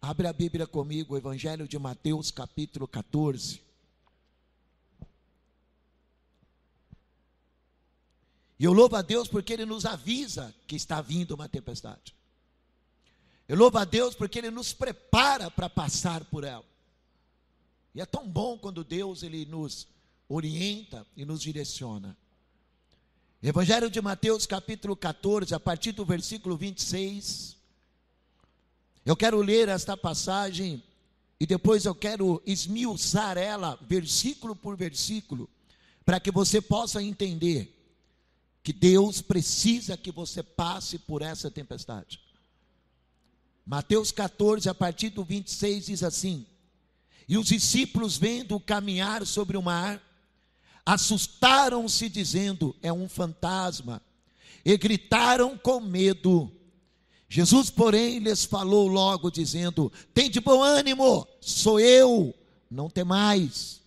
Abre a Bíblia comigo, o Evangelho de Mateus, capítulo 14. E eu louvo a Deus porque Ele nos avisa que está vindo uma tempestade. Eu louvo a Deus porque Ele nos prepara para passar por ela. E é tão bom quando Deus Ele nos orienta e nos direciona. Evangelho de Mateus, capítulo 14, a partir do versículo 26. Eu quero ler esta passagem e depois eu quero esmiuçar ela, versículo por versículo, para que você possa entender que Deus precisa que você passe por essa tempestade. Mateus 14, a partir do 26, diz assim: E os discípulos, vendo caminhar sobre o mar, assustaram-se, dizendo: é um fantasma, e gritaram com medo. Jesus, porém, lhes falou logo, dizendo: tende bom ânimo, sou eu, não temais.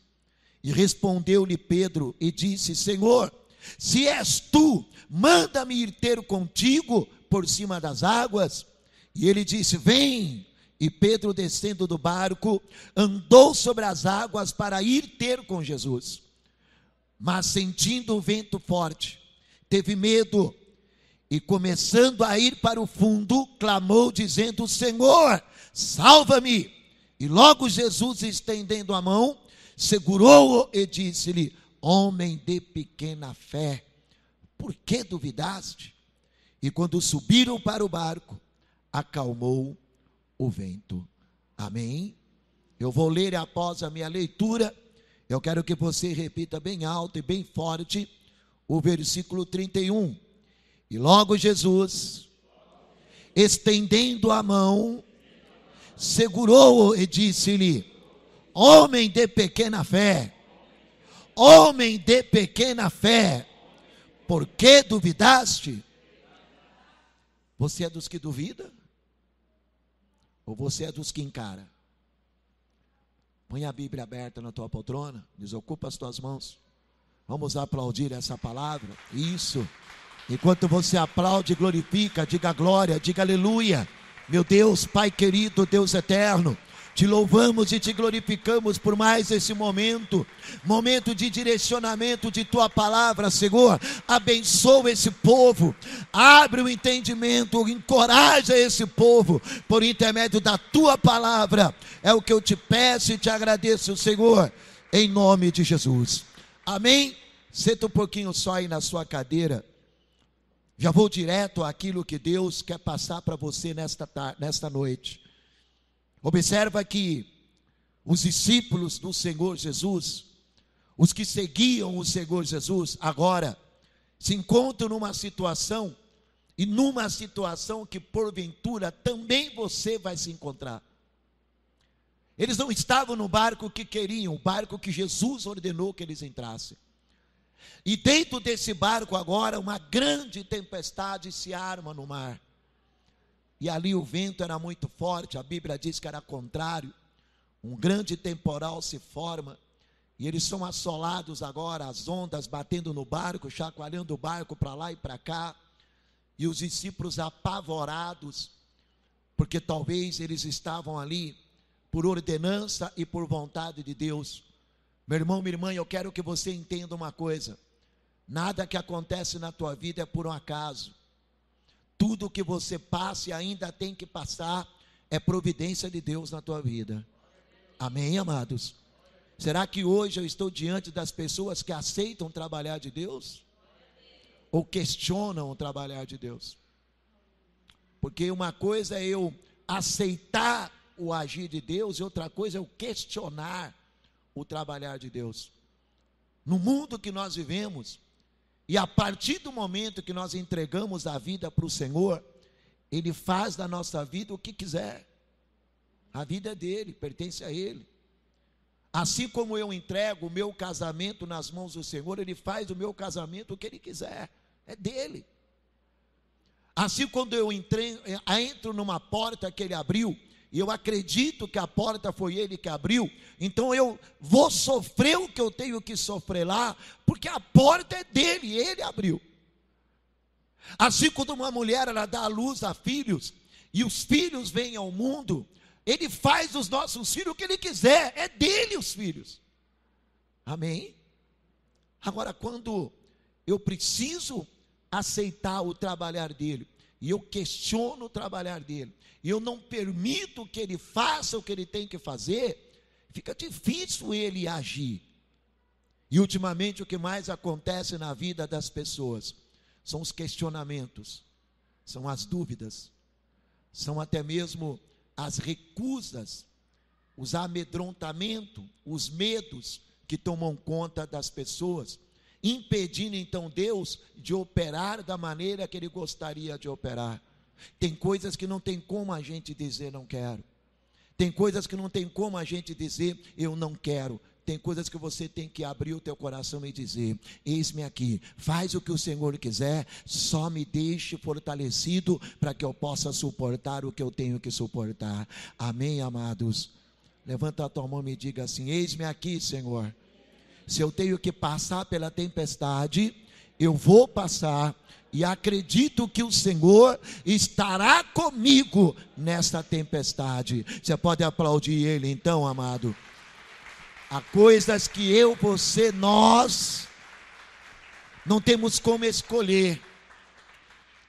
E respondeu-lhe Pedro e disse: Senhor, se és tu, manda-me ir ter contigo por cima das águas. E ele disse: vem. E Pedro, descendo do barco, andou sobre as águas para ir ter com Jesus. Mas sentindo o vento forte, teve medo, e começando a ir para o fundo, clamou dizendo: Senhor, salva-me. E logo Jesus, estendendo a mão, segurou-o e disse-lhe: homem de pequena fé, por que duvidaste? E quando subiram para o barco, acalmou o vento. Amém? Eu vou ler após a minha leitura. Eu quero que você repita bem alto e bem forte o versículo 31. E logo Jesus, estendendo a mão, segurou-o e disse-lhe: homem de pequena fé, homem de pequena fé, por que duvidaste? Você é dos que duvida? Ou você é dos que encara? Põe a Bíblia aberta na tua poltrona, desocupa as tuas mãos. Vamos aplaudir essa palavra. Isso. Enquanto você aplaude, glorifica, diga glória, diga aleluia. Meu Deus, Pai querido, Deus eterno, te louvamos e te glorificamos por mais esse momento de direcionamento de tua palavra, Senhor. Abençoa esse povo, abre o entendimento, encoraja esse povo por intermédio da tua palavra. É o que eu te peço e te agradeço, Senhor, em nome de Jesus. Amém? Senta um pouquinho só aí na sua cadeira. Já vou direto àquilo que Deus quer passar para você nesta noite. Observa que os discípulos do Senhor Jesus, os que seguiam o Senhor Jesus, agora se encontram numa situação, e numa situação que porventura também você vai se encontrar. Eles não estavam no barco que queriam, o barco que Jesus ordenou que eles entrassem. E dentro desse barco agora, uma grande tempestade se arma no mar. E ali o vento era muito forte, a Bíblia diz que era contrário. Um grande temporal se forma, e eles são assolados agora, as ondas batendo no barco, chacoalhando o barco para lá e para cá. E os discípulos apavorados, porque talvez eles estavam ali por ordenança e por vontade de Deus. Meu irmão, minha irmã, eu quero que você entenda uma coisa: nada que acontece na tua vida é por um acaso. Tudo que você passa e ainda tem que passar é providência de Deus na tua vida. Amém, amados? Será que hoje eu estou diante das pessoas que aceitam trabalhar de Deus? Ou questionam o trabalhar de Deus? Porque uma coisa é eu aceitar o agir de Deus, e outra coisa é eu questionar o trabalhar de Deus. No mundo que nós vivemos, e a partir do momento que nós entregamos a vida para o Senhor, Ele faz da nossa vida o que quiser. A vida é dele, pertence a Ele. Assim como eu entrego o meu casamento nas mãos do Senhor, Ele faz do meu casamento o que Ele quiser, é dele. Assim, quando eu entro numa porta que Ele abriu, e eu acredito que a porta foi Ele que abriu, então eu vou sofrer o que eu tenho que sofrer lá, porque a porta é dele, Ele abriu. Assim, quando uma mulher ela dá à luz a filhos, e os filhos vêm ao mundo, Ele faz dos nossos filhos o que Ele quiser, é dele os filhos. Amém? Agora, quando eu preciso aceitar o trabalhar dele, e eu questiono o trabalhar dele, e eu não permito que ele faça o que ele tem que fazer, fica difícil ele agir. E ultimamente o que mais acontece na vida das pessoas são os questionamentos, são as dúvidas, são até mesmo as recusas, os amedrontamentos, os medos que tomam conta das pessoas, impedindo então Deus de operar da maneira que Ele gostaria de operar. Tem coisas que não tem como a gente dizer não quero, tem coisas que não tem como a gente dizer eu não quero. Tem coisas que você tem que abrir o teu coração e dizer: eis-me aqui, faz o que o Senhor quiser, só me deixe fortalecido para que eu possa suportar o que eu tenho que suportar. Amém, amados? Levanta a tua mão e me diga assim: eis-me aqui, Senhor. Se eu tenho que passar pela tempestade, eu vou passar, e acredito que o Senhor estará comigo nesta tempestade. Você pode aplaudir Ele então, amado? Há coisas que eu, você, nós não temos como escolher,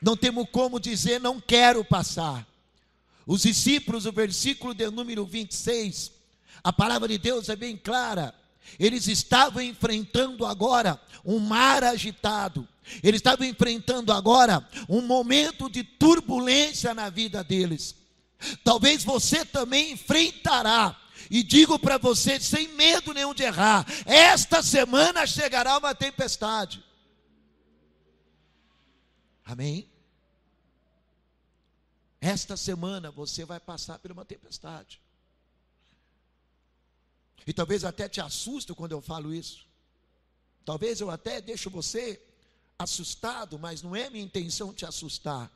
não temos como dizer não quero passar. Os discípulos, o versículo de número 26, a palavra de Deus é bem clara. Eles estavam enfrentando agora um mar agitado, eles estavam enfrentando agora um momento de turbulência na vida deles. Talvez você também enfrentará. E digo para você, sem medo nenhum de errar, esta semana chegará uma tempestade. Amém? Esta semana você vai passar por uma tempestade. E talvez até te assuste quando eu falo isso. Talvez eu até deixe você assustado, mas não é minha intenção te assustar.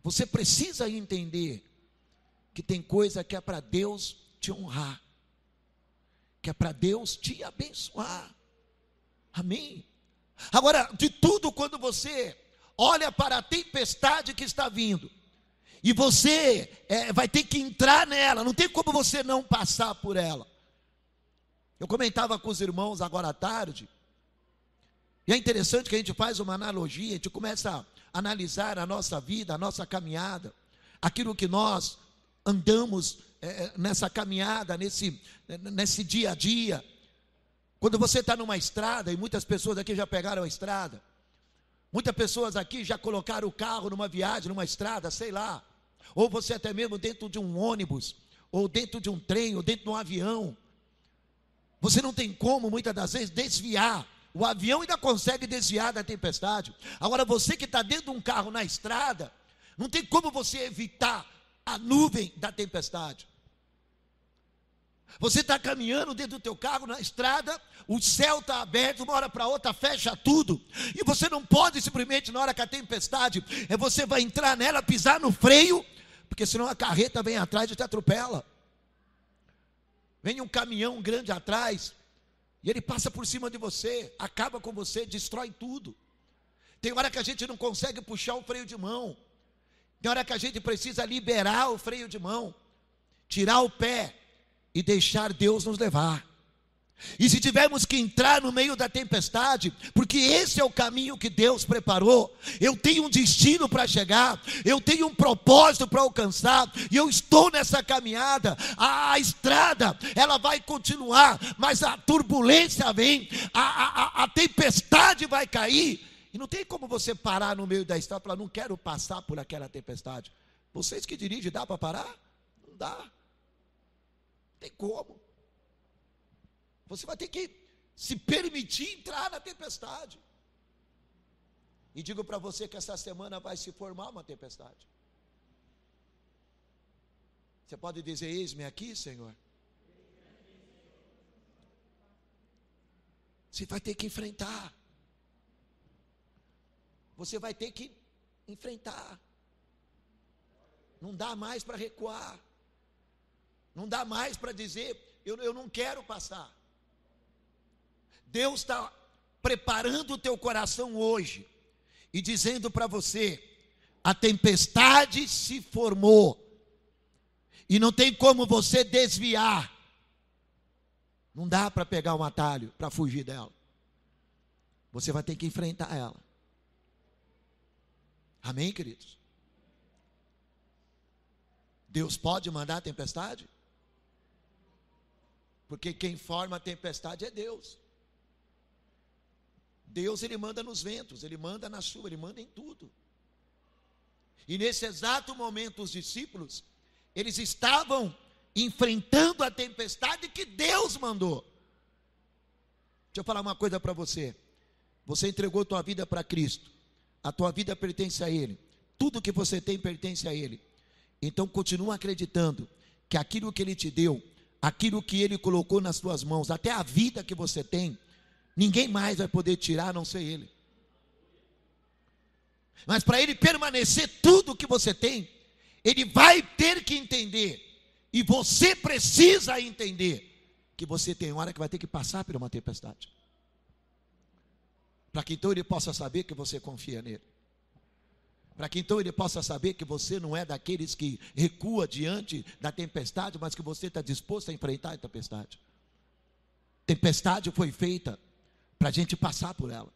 Você precisa entender que tem coisa que é para Deus te honrar, que é para Deus te abençoar. Amém? Agora, de tudo, quando você olha para a tempestade que está vindo, e você vai ter que entrar nela, não tem como você não passar por ela. Eu comentava com os irmãos agora à tarde, e é interessante que a gente faz uma analogia, a gente começa a analisar a nossa vida, a nossa caminhada, aquilo que nós andamos nessa caminhada, nesse dia a dia. Quando você está numa estrada, e muitas pessoas aqui já pegaram a estrada, muitas pessoas aqui já colocaram o carro numa viagem, numa estrada, sei lá, ou você até mesmo dentro de um ônibus, ou dentro de um trem, ou dentro de um avião. Você não tem como, muitas das vezes, desviar. O avião ainda consegue desviar da tempestade. Agora, você que está dentro de um carro na estrada, não tem como você evitar a nuvem da tempestade. Você está caminhando dentro do teu carro na estrada, o céu está aberto, uma hora para outra fecha tudo, e você não pode simplesmente, na hora que a tempestade, você vai entrar nela, pisar no freio, porque senão a carreta vem atrás e te atropela. Vem um caminhão grande atrás, e ele passa por cima de você, acaba com você, destrói tudo. Tem hora que a gente não consegue puxar o freio de mão, tem hora que a gente precisa liberar o freio de mão, tirar o pé e deixar Deus nos levar. E se tivermos que entrar no meio da tempestade, porque esse é o caminho que Deus preparou, eu tenho um destino para chegar, eu tenho um propósito para alcançar, e eu estou nessa caminhada, a estrada, ela vai continuar, mas a turbulência vem, a tempestade vai cair, e não tem como você parar no meio da estrada e falar, não quero passar por aquela tempestade. Vocês que dirigem, dá para parar? Não dá. Não tem como. Você vai ter que se permitir entrar na tempestade. E digo para você que essa semana vai se formar uma tempestade. Você pode dizer, eis-me aqui, Senhor. Você vai ter que enfrentar. Você vai ter que enfrentar. Não dá mais para recuar. Não dá mais para dizer, eu não quero passar. Deus está preparando o teu coração hoje e dizendo para você, a tempestade se formou. E não tem como você desviar. Não dá para pegar um atalho para fugir dela. Você vai ter que enfrentar ela. Amém, queridos? Deus pode mandar a tempestade? Porque quem forma a tempestade é Deus. Deus, Ele manda nos ventos, Ele manda na chuva, Ele manda em tudo. E nesse exato momento os discípulos, eles estavam enfrentando a tempestade que Deus mandou. Deixa eu falar uma coisa para você. Você entregou tua vida para Cristo. A tua vida pertence a Ele. Tudo que você tem pertence a Ele. Então continua acreditando que aquilo que Ele te deu, aquilo que Ele colocou nas tuas mãos, até a vida que você tem, ninguém mais vai poder tirar a não ser Ele. Mas para Ele permanecer tudo que você tem, Ele vai ter que entender, e você precisa entender, que você tem hora que vai ter que passar por uma tempestade. Para que então Ele possa saber que você confia nele. Para que então Ele possa saber que você não é daqueles que recua diante da tempestade, mas que você está disposto a enfrentar a tempestade. Tempestade foi feita para a gente passar por ela.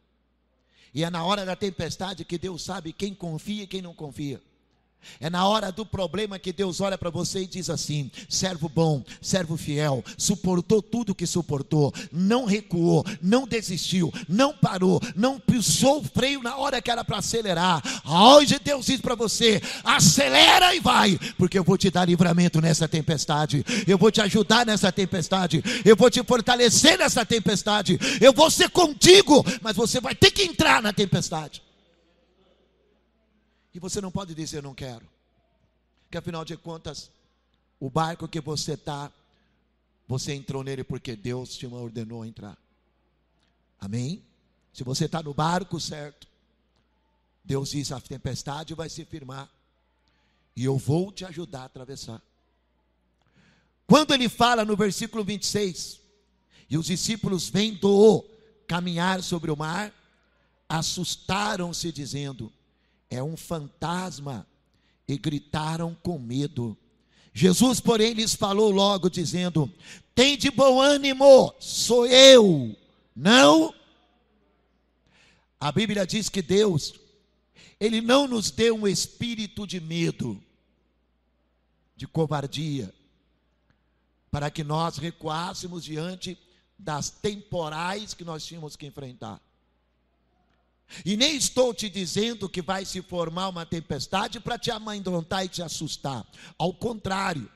E é na hora da tempestade que Deus sabe quem confia e quem não confia. É na hora do problema que Deus olha para você e diz assim: servo bom, servo fiel, suportou tudo que suportou, não recuou, não desistiu, não parou, não pisou o freio na hora que era para acelerar. Hoje Deus diz para você: acelera e vai, porque eu vou te dar livramento nessa tempestade, eu vou te ajudar nessa tempestade, eu vou te fortalecer nessa tempestade, eu vou ser contigo, mas você vai ter que entrar na tempestade. E você não pode dizer não quero, porque afinal de contas, o barco que você está, você entrou nele porque Deus te ordenou a entrar. Amém? Se você está no barco certo, Deus diz: a tempestade vai se firmar e eu vou te ajudar a atravessar. Quando ele fala no versículo 26, e os discípulos vendo-o caminhar sobre o mar, assustaram-se dizendo: é um fantasma, e gritaram com medo. Jesus, porém, lhes falou logo, dizendo: tende bom ânimo, sou eu, não. A Bíblia diz que Deus, Ele não nos deu um espírito de medo, de covardia, para que nós recuássemos diante das temporais que nós tínhamos que enfrentar. E nem estou te dizendo que vai se formar uma tempestade para te amedrontar e te assustar. Ao contrário,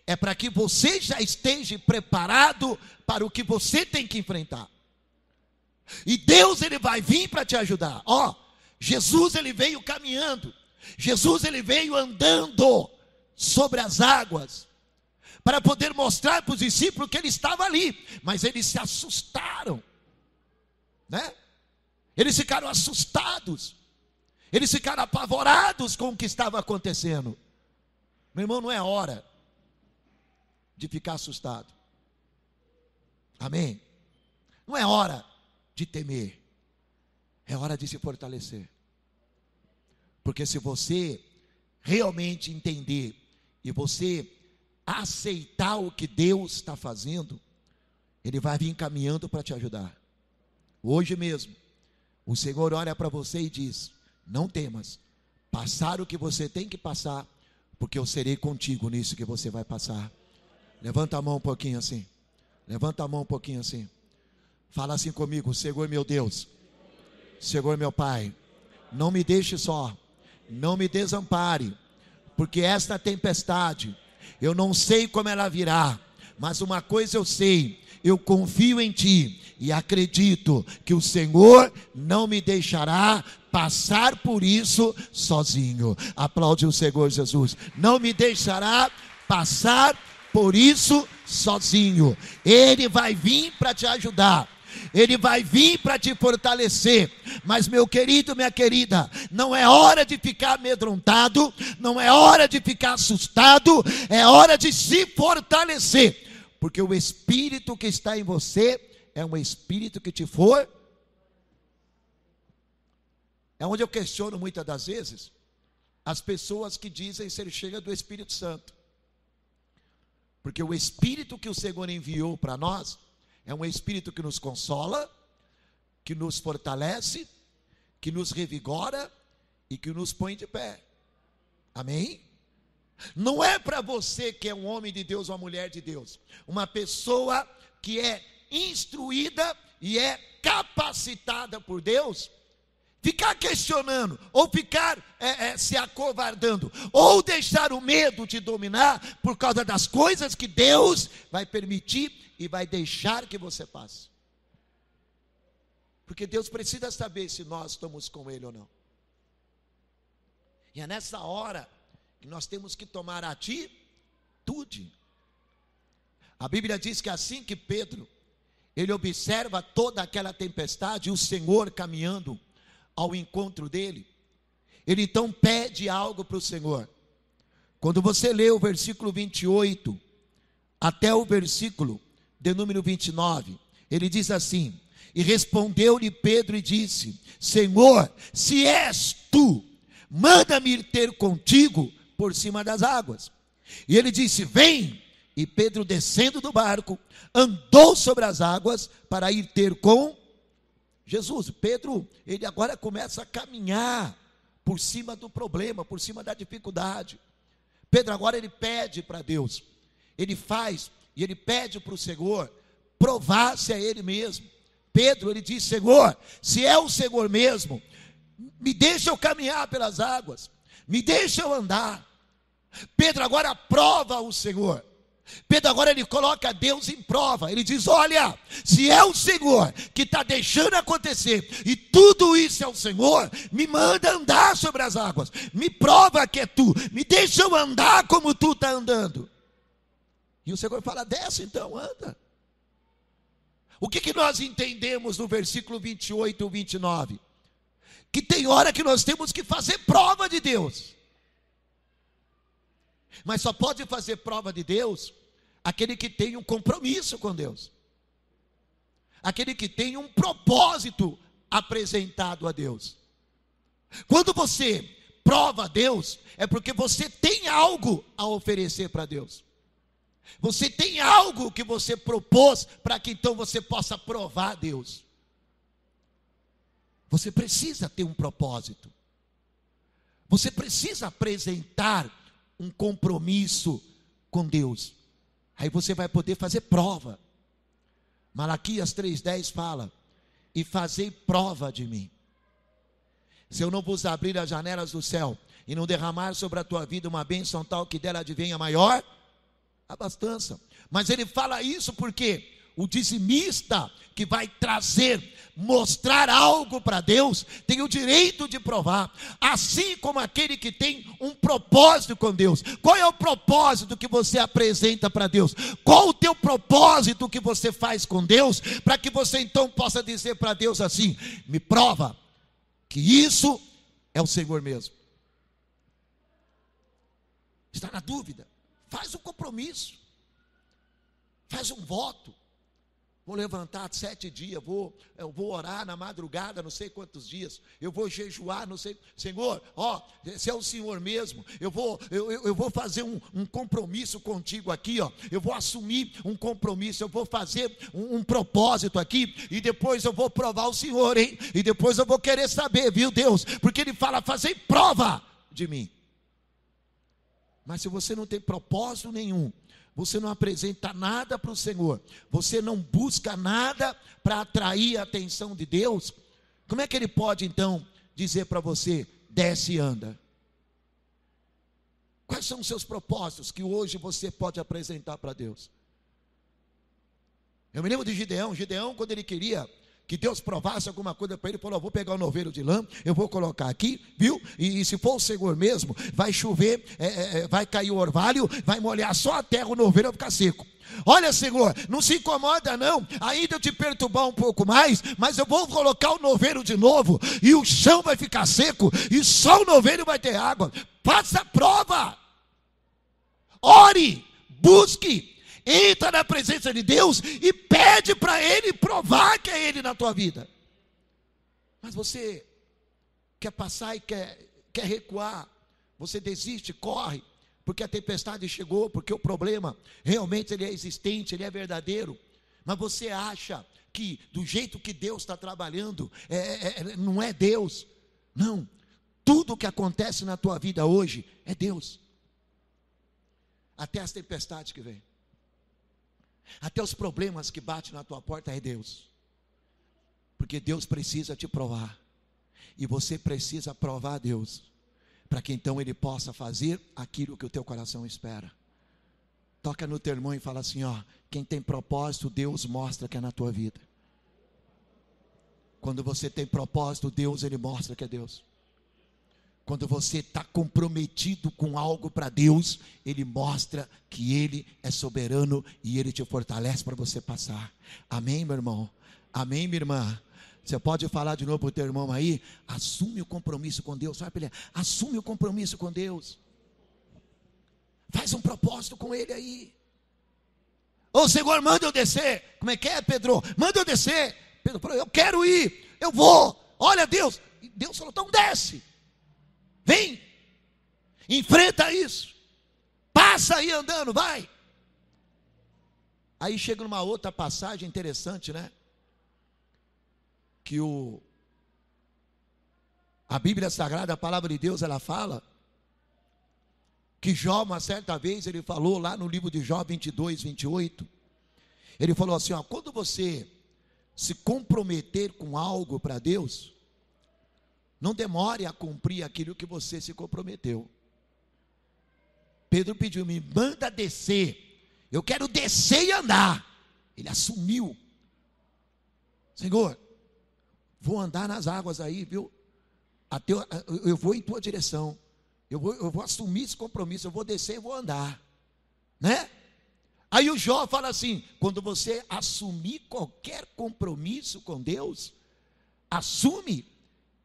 é para que você já esteja preparado para o que você tem que enfrentar. E Deus, Ele vai vir para te ajudar. Jesus, Ele veio caminhando. Jesus, Ele veio andando sobre as águas, para poder mostrar para os discípulos que Ele estava ali. Mas eles se assustaram, né? Eles ficaram assustados, eles ficaram apavorados com o que estava acontecendo. Meu irmão, não é hora de ficar assustado. Amém? Não é hora de temer, é hora de se fortalecer. Porque se você realmente entender e você aceitar o que Deus está fazendo, Ele vai vir caminhando para te ajudar. Hoje mesmo, o Senhor olha para você e diz: não temas, passar o que você tem que passar, porque eu serei contigo nisso que você vai passar. Levanta a mão um pouquinho assim, levanta a mão um pouquinho assim, fala assim comigo: Senhor meu Deus, Senhor meu Pai, não me deixe só, não me desampare, porque esta tempestade, eu não sei como ela virá, mas uma coisa eu sei: eu confio em Ti e acredito que o Senhor não me deixará passar por isso sozinho. Aplaude o Senhor Jesus. Não me deixará passar por isso sozinho. Ele vai vir para te ajudar. Ele vai vir para te fortalecer. Mas meu querido, minha querida, não é hora de ficar amedrontado, não é hora de ficar assustado, é hora de se fortalecer. Porque o Espírito que está em você é um Espírito que te for. É onde eu questiono muitas das vezes as pessoas que dizem ser cheias do Espírito Santo. Porque o Espírito que o Senhor enviou para nós é um Espírito que nos consola, que nos fortalece, que nos revigora e que nos põe de pé. Amém? Não é para você que é um homem de Deus ou uma mulher de Deus, uma pessoa que é instruída e é capacitada por Deus, ficar questionando, ou ficar se acovardando, ou deixar o medo te dominar por causa das coisas que Deus vai permitir e vai deixar que você passe. Porque Deus precisa saber se nós estamos com Ele ou não. E é nessa hora que nós temos que tomar atitude. A Bíblia diz que assim que Pedro, ele observa toda aquela tempestade, o Senhor caminhando ao encontro dele, ele então pede algo para o Senhor. Quando você lê o versículo 28 até o versículo de número 29, ele diz assim: e respondeu-lhe Pedro e disse: Senhor, se és tu, manda-me ir ter contigo por cima das águas. E ele disse: vem. E Pedro, descendo do barco, andou sobre as águas para ir ter com Jesus. Pedro, ele agora começa a caminhar por cima do problema, por cima da dificuldade. Pedro agora ele pede para Deus, ele faz e ele pede para o Senhor provar-se a ele mesmo. Pedro, ele diz: Senhor, se é o Senhor mesmo, me deixa eu caminhar pelas águas, me deixa eu andar. Pedro agora prova o Senhor. Pedro agora ele coloca Deus em prova. Ele diz: olha, se é o Senhor que está deixando acontecer, e tudo isso é o Senhor, me manda andar sobre as águas, me prova que é tu, me deixa eu andar como tu está andando. E o Senhor fala: desce então, anda. O que nós entendemos no versículo 28 e 29? Que tem hora que nós temos que fazer prova de Deus. Mas só pode fazer prova de Deus aquele que tem um compromisso com Deus, aquele que tem um propósito apresentado a Deus. Quando você prova a Deus, é porque você tem algo a oferecer para Deus. Você tem algo que você propôs para que então você possa provar a Deus. Você precisa ter um propósito. Você precisa apresentar um compromisso com Deus. Aí você vai poder fazer prova. Malaquias 3,10 fala: e fazei prova de mim. Se eu não vos abrir as janelas do céu e não derramar sobre a tua vida uma bênção tal que dela advenha maior abastança. Mas ele fala isso porque o dizimista que vai trazer, mostrar algo para Deus, tem o direito de provar, assim como aquele que tem um propósito com Deus. Qual é o propósito que você apresenta para Deus? Qual o teu propósito que você faz com Deus, para que você então possa dizer para Deus assim: me prova que isso é o Senhor mesmo. Está na dúvida? Faz um compromisso, faz um voto. Vou levantar 7 dias, eu vou orar na madrugada, não sei quantos dias, eu vou jejuar, não sei. Senhor, se é o Senhor mesmo, eu vou fazer um compromisso contigo aqui, eu vou assumir um compromisso, eu vou fazer um propósito aqui, e depois eu vou provar o Senhor, hein? E depois eu vou querer saber, viu, Deus? Porque Ele fala: fazei prova de mim. Mas se você não tem propósito nenhum, você não apresenta nada para o Senhor, você não busca nada para atrair a atenção de Deus, como é que Ele pode então dizer para você: desce e anda? Quais são os seus propósitos que hoje você pode apresentar para Deus? Eu me lembro de Gideão, quando ele queria que Deus provasse alguma coisa para ele, falou: vou pegar um novelo de lã, eu vou colocar aqui, viu? E se for o Senhor mesmo, vai chover, vai cair o orvalho, vai molhar só a terra, o novelo vai ficar seco. Olha, Senhor, não se incomoda não, ainda eu te perturbar um pouco mais, mas eu vou colocar o novelo de novo, e o chão vai ficar seco, e só o novelo vai ter água. Faça a prova, ore, busque, entra na presença de Deus e pede para Ele provar que é Ele na tua vida. Mas você quer passar e quer recuar, você desiste, corre, porque a tempestade chegou, porque o problema realmente ele é existente, ele é verdadeiro. Mas você acha que do jeito que Deus está trabalhando, não é Deus? Não, tudo que acontece na tua vida hoje é Deus. Até as tempestades que vêm, até os problemas que batem na tua porta é Deus. Porque Deus precisa te provar, e você precisa provar a Deus, para que então Ele possa fazer aquilo que o teu coração espera. Toca no teu irmão e fala assim, ó, quem tem propósito, Deus mostra que é na tua vida. Quando você tem propósito, Deus, Ele mostra que é Deus. Quando você está comprometido com algo para Deus, Ele mostra que Ele é soberano e Ele te fortalece para você passar. Amém, meu irmão? Amém, minha irmã? Você pode falar de novo para o teu irmão aí? Assume o compromisso com Deus. Fala para ele, assume o compromisso com Deus. Faz um propósito com Ele aí. Ô Senhor, manda eu descer. Como é que é, Pedro? Manda eu descer. Pedro falou, eu quero ir, eu vou. Olha Deus. E Deus falou, então desce. Vem. Enfrenta isso. Passa aí andando, vai. Aí chega numa outra passagem interessante, né? Que a Bíblia Sagrada, a palavra de Deus, ela fala que Jó, uma certa vez, ele falou lá no livro de Jó 22, 28, ele falou assim, ó, quando você se comprometer com algo para Deus, não demore a cumprir aquilo que você se comprometeu. Pedro pediu, me manda descer, eu quero descer e andar. Ele assumiu, Senhor, vou andar nas águas aí, viu? Eu vou em tua direção. Eu vou assumir esse compromisso. Eu vou descer e vou andar, né? Aí o Jó fala assim, quando você assumir qualquer compromisso com Deus, assume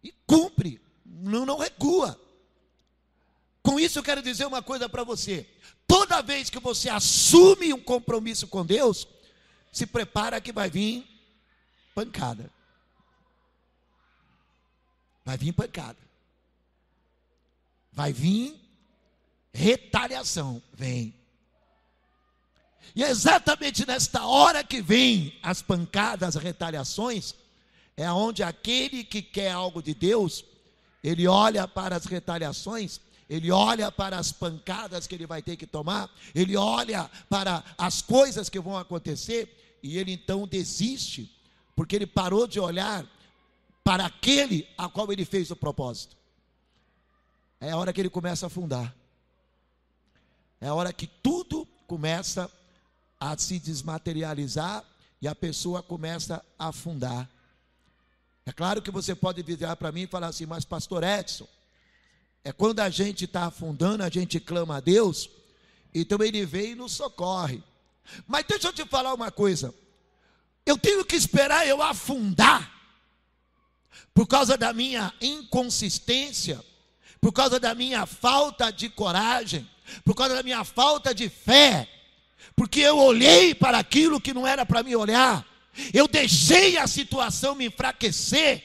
e cumpre, não recua. Com isso eu quero dizer uma coisa para você, toda vez que você assume um compromisso com Deus, se prepara que vai vir pancada. Vai vir pancada. Vai vir retaliação. Vem. E é exatamente nesta hora que vem as pancadas, as retaliações, é onde aquele que quer algo de Deus, ele olha para as retaliações, ele olha para as pancadas que ele vai ter que tomar, ele olha para as coisas que vão acontecer, e ele então desiste, porque ele parou de olhar para aquele a qual ele fez o propósito. É a hora que ele começa a afundar. É a hora que tudo começa a se desmaterializar e a pessoa começa a afundar. É claro que você pode virar para mim e falar assim, mas pastor Edson, é quando a gente está afundando, a gente clama a Deus, então Ele vem e nos socorre. Mas deixa eu te falar uma coisa, eu tenho que esperar eu afundar, por causa da minha inconsistência, por causa da minha falta de coragem, por causa da minha falta de fé, porque eu olhei para aquilo que não era para mim olhar, eu deixei a situação me enfraquecer,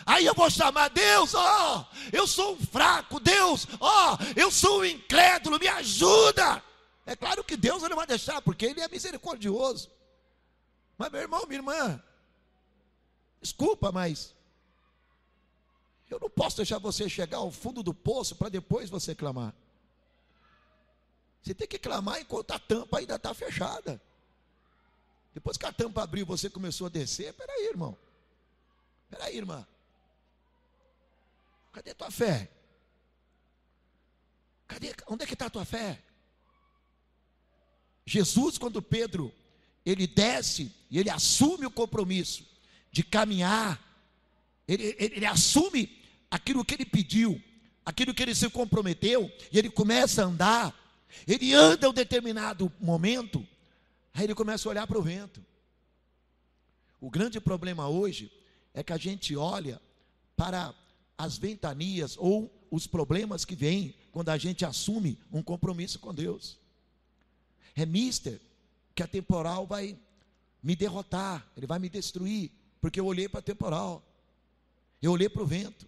aí eu vou chamar Deus, ó, eu sou um fraco, Deus, ó, eu sou um incrédulo, me ajuda. É claro que Deus não vai deixar, porque Ele é misericordioso. Mas meu irmão, minha irmã, desculpa, mas eu não posso deixar você chegar ao fundo do poço para depois você clamar. Você tem que clamar enquanto a tampa ainda está fechada. Depois que a tampa abriu, você começou a descer. Peraí, irmão. Peraí, irmã. Cadê tua fé? Onde é que está a tua fé? Jesus, quando Pedro, ele desce e ele assume o compromisso de caminhar, ele assume aquilo que ele pediu, aquilo que ele se comprometeu, e ele começa a andar. Ele anda um determinado momento, aí ele começa a olhar para o vento. O grande problema hoje é que a gente olha para as ventanias ou os problemas que vêm quando a gente assume um compromisso com Deus. É mister que a temporal vai me derrotar, ele vai me destruir, porque eu olhei para a temporal, eu olhei para o vento,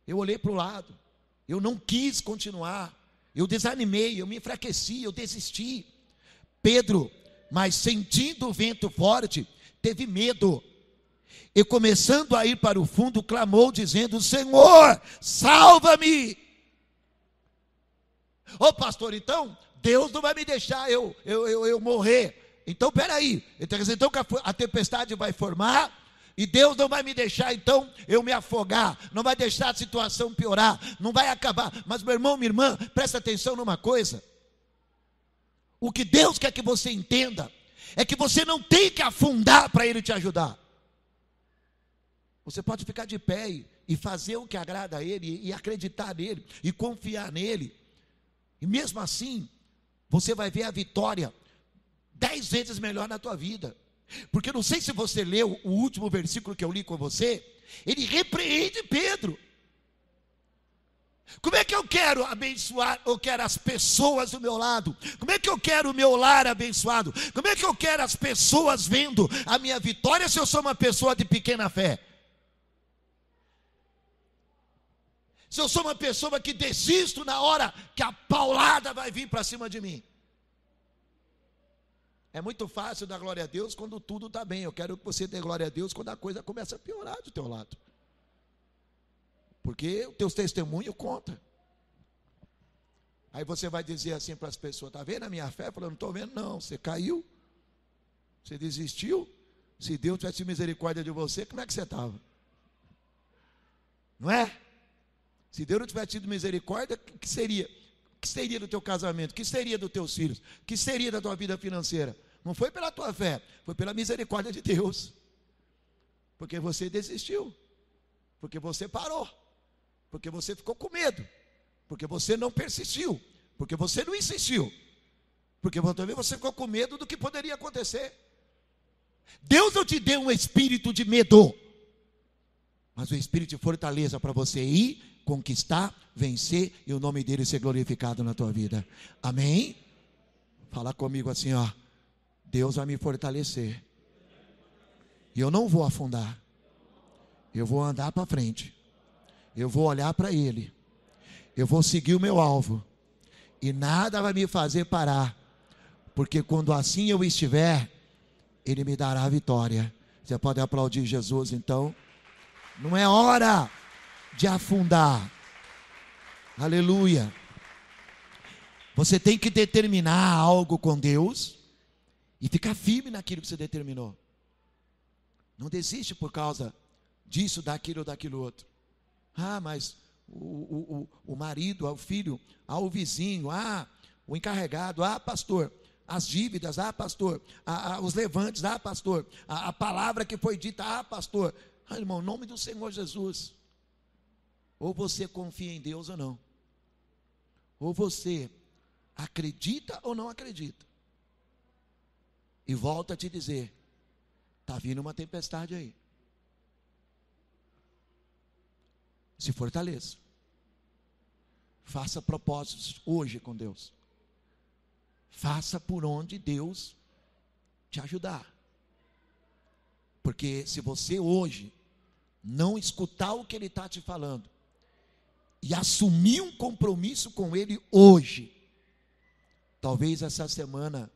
eu olhei para o lado, eu não quis continuar, eu desanimei, eu me enfraqueci, eu desisti. Pedro, mas sentindo o vento forte, teve medo, e começando a ir para o fundo, clamou dizendo: Senhor, salva-me. Ô pastor, então Deus não vai me deixar eu morrer. Então peraí, então a tempestade vai formar, e Deus não vai me deixar então eu me afogar, não vai deixar a situação piorar, não vai acabar. Mas meu irmão, minha irmã, presta atenção numa coisa. O que Deus quer que você entenda é que você não tem que afundar para Ele te ajudar. Você pode ficar de pé e fazer o que agrada a Ele, e acreditar nele, e confiar nele, e mesmo assim você vai ver a vitória 10 vezes melhor na tua vida. Porque não sei se você leu o último versículo que eu li com você, ele repreende Pedro. Como é que eu quero abençoar, eu quero as pessoas do meu lado? Como é que eu quero o meu lar abençoado? Como é que eu quero as pessoas vendo a minha vitória se eu sou uma pessoa de pequena fé? Se eu sou uma pessoa que desisto na hora que a paulada vai vir para cima de mim. É muito fácil dar glória a Deus quando tudo está bem. Eu quero que você dê glória a Deus quando a coisa começa a piorar do teu lado. Porque o teu testemunho conta. Aí você vai dizer assim para as pessoas: está vendo a minha fé? Falando: não estou vendo não, você caiu, você desistiu. Se Deus tivesse misericórdia de você, como é que você estava? Não é? Se Deus não tivesse tido misericórdia, o que seria? O que seria do teu casamento? O que seria dos teus filhos? O que seria da tua vida financeira? Não foi pela tua fé, foi pela misericórdia de Deus. Porque você desistiu, porque você parou, porque você ficou com medo, porque você não persistiu, porque você não insistiu, porque também você ficou com medo do que poderia acontecer. Deus não te deu um espírito de medo, mas um espírito de fortaleza para você ir, conquistar, vencer, e o nome dele ser glorificado na tua vida. Amém? Fala comigo assim, ó: Deus vai me fortalecer, e eu não vou afundar, eu vou andar para frente, eu vou olhar para ele, eu vou seguir o meu alvo, e nada vai me fazer parar, porque quando assim eu estiver, ele me dará a vitória. Você pode aplaudir Jesus então? Não é hora de afundar. Aleluia. Você tem que determinar algo com Deus e ficar firme naquilo que você determinou. Não desiste por causa disso, daquilo ou daquilo outro. Mas o marido, o filho, o vizinho, o encarregado, pastor, as dívidas, pastor, os levantes, pastor, a palavra que foi dita, pastor. Irmão, em nome do Senhor Jesus, ou você confia em Deus ou não, ou você acredita ou não acredita. E volto a te dizer, está vindo uma tempestade aí. Se fortaleça, faça propósitos hoje com Deus, faça por onde Deus te ajudar, porque se você hoje não escutar o que Ele está te falando, e assumir um compromisso com Ele hoje, talvez essa semana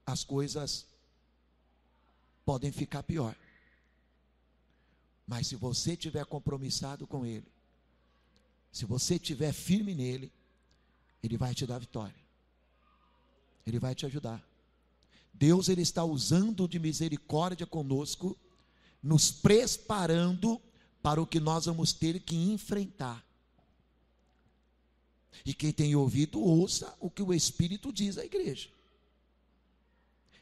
as coisas podem ficar pior. Mas se você estiver compromissado com Ele, se você estiver firme nele, Ele vai te dar vitória, Ele vai te ajudar. Deus, Ele está usando de misericórdia conosco, nos preparando para o que nós vamos ter que enfrentar. E quem tem ouvido, ouça o que o Espírito diz à igreja.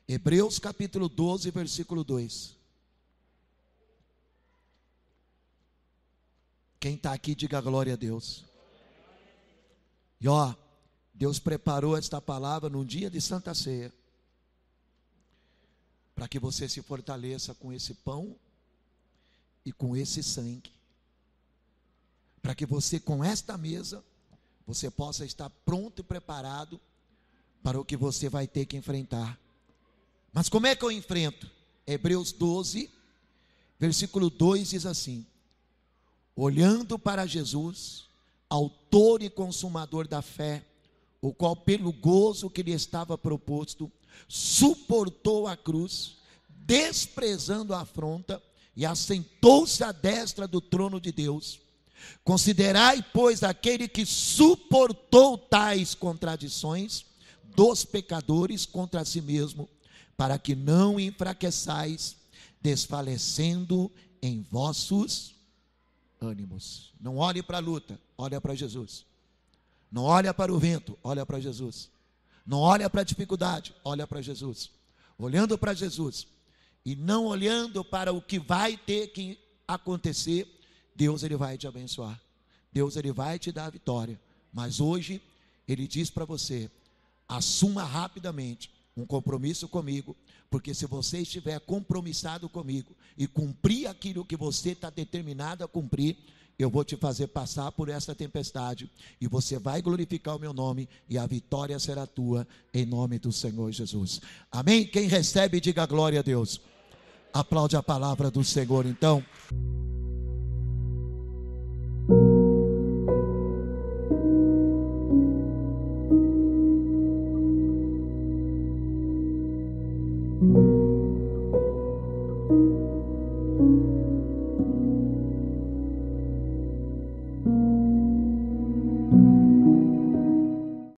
Hebreus capítulo 12, versículo 2. Quem está aqui, diga glória a Deus. E Deus preparou esta palavra num dia de Santa Ceia, para que você se fortaleça com esse pão e com esse sangue, para que você, com esta mesa, você possa estar pronto e preparado para o que você vai ter que enfrentar. Mas como é que eu enfrento? Hebreus 12, versículo 2 diz assim: olhando para Jesus, autor e consumador da fé, o qual pelo gozo que lhe estava proposto, suportou a cruz, desprezando a afronta, e assentou-se à destra do trono de Deus. Considerai, pois, aquele que suportou tais contradições dos pecadores contra si mesmo, para que não enfraqueçais, desfalecendo em vossos ânimos. Não olhe para a luta, olha para Jesus. Não olha para o vento, olha para Jesus. Não olha para a dificuldade, olha para Jesus. Olhando para Jesus e não olhando para o que vai ter que acontecer, Deus ele vai te abençoar. Deus ele vai te dar a vitória. Mas hoje ele diz para você: assuma rapidamente um compromisso comigo, porque se você estiver compromissado comigo e cumprir aquilo que você está determinado a cumprir, eu vou te fazer passar por essa tempestade, e você vai glorificar o meu nome, e a vitória será tua, em nome do Senhor Jesus. Amém? Quem recebe, diga glória a Deus. Aplaude a palavra do Senhor então.